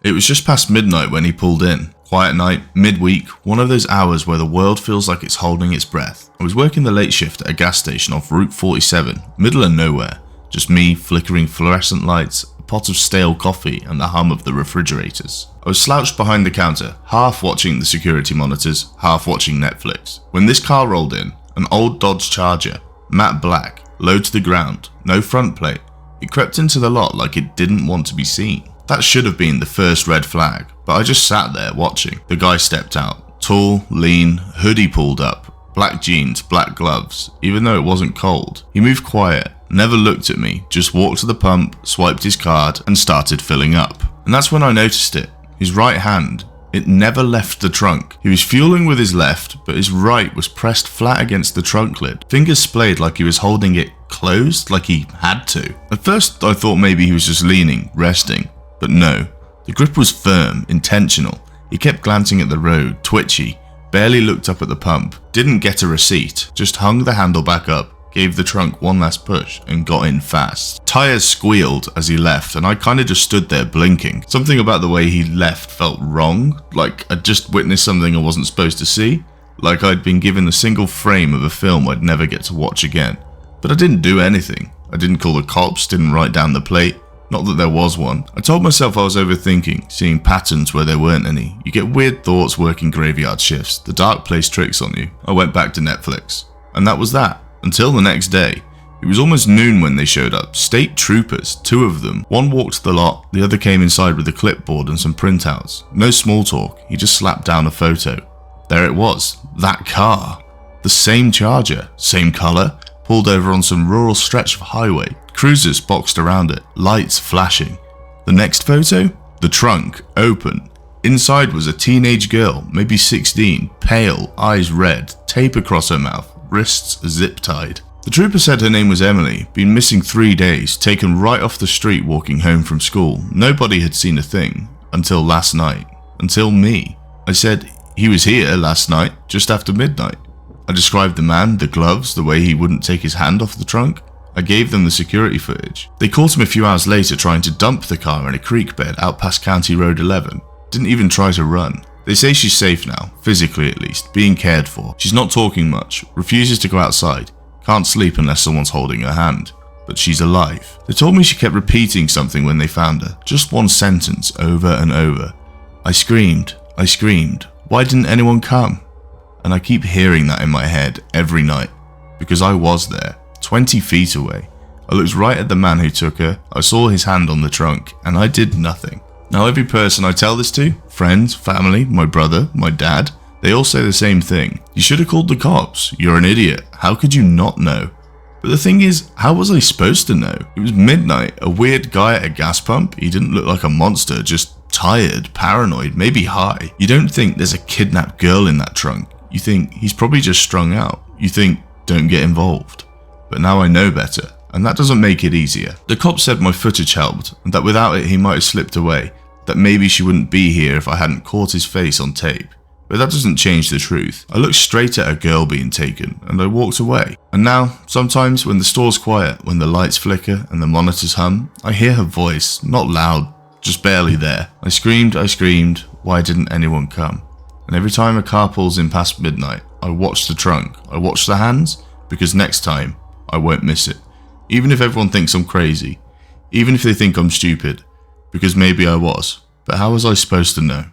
It was just past midnight when he pulled in. Quiet night, midweek, one of those hours where the world feels like it's holding its breath. I was working the late shift at a gas station off Route 47, middle of nowhere. Just me, flickering fluorescent lights, a pot of stale coffee and the hum of the refrigerators. I was slouched behind the counter, half watching the security monitors, half watching Netflix. When this car rolled in, an old Dodge Charger, matte black, low to the ground, no front plate. It crept into the lot like it didn't want to be seen. That should have been the first red flag, but I just sat there watching. The guy stepped out. Tall, lean, hoodie pulled up, black jeans, black gloves, even though it wasn't cold. He moved quiet, never looked at me, just walked to the pump, swiped his card, and started filling up. And that's when I noticed it. His right hand, it never left the trunk. He was fueling with his left, but his right was pressed flat against the trunk lid. Fingers splayed like he was holding it closed, like he had to. At first I thought maybe he was just leaning, resting. But no, the grip was firm, intentional. He kept glancing at the road, twitchy, barely looked up at the pump, didn't get a receipt, just hung the handle back up, gave the trunk one last push and got in fast. Tires squealed as he left and I kinda just stood there blinking. Something about the way he left felt wrong, like I'd just witnessed something I wasn't supposed to see, like I'd been given a single frame of a film I'd never get to watch again. But I didn't do anything. I didn't call the cops, didn't write down the plate. Not that there was one. I told myself I was overthinking, seeing patterns where there weren't any. You get weird thoughts working graveyard shifts. The dark plays tricks on you. I went back to Netflix. And that was that. Until the next day. It was almost noon when they showed up. State troopers, 2 of them. One walked the lot, the other came inside with a clipboard and some printouts. No small talk, he just slapped down a photo. There it was. That car. The same Charger, same colour, pulled over on some rural stretch of highway. Cruisers boxed around it, lights flashing. The next photo? The trunk, open. Inside was a teenage girl, maybe 16, pale, eyes red, tape across her mouth, wrists zip-tied. The trooper said her name was Emily, been missing 3 days, taken right off the street walking home from school. Nobody had seen a thing, until last night. Until me. I said, he was here last night, just after midnight. I described the man, the gloves, the way he wouldn't take his hand off the trunk. I gave them the security footage. They caught him a few hours later trying to dump the car in a creek bed out past County Road 11. Didn't even try to run. They say she's safe now, physically at least, being cared for. She's not talking much, refuses to go outside, can't sleep unless someone's holding her hand. But she's alive. They told me she kept repeating something when they found her, just one sentence over and over. I screamed, why didn't anyone come? And I keep hearing that in my head every night, because I was there. 20 feet away. I looked right at the man who took her, I saw his hand on the trunk, and I did nothing. Now every person I tell this to, friends, family, my brother, my dad, they all say the same thing. You should have called the cops, you're an idiot, how could you not know? But the thing is, how was I supposed to know? It was midnight, a weird guy at a gas pump, he didn't look like a monster, just tired, paranoid, maybe high. You don't think there's a kidnapped girl in that trunk, you think he's probably just strung out, you think don't get involved. But now I know better, and that doesn't make it easier. The cop said my footage helped, and that without it he might have slipped away, that maybe she wouldn't be here if I hadn't caught his face on tape. But that doesn't change the truth. I looked straight at a girl being taken, and I walked away. And now, sometimes when the store's quiet, when the lights flicker and the monitors hum, I hear her voice, not loud, just barely there. I screamed, why didn't anyone come? And every time a car pulls in past midnight, I watch the trunk, I watch the hands, because next time, I won't miss it. Even if everyone thinks I'm crazy. Even if they think I'm stupid. Because maybe I was. But how was I supposed to know?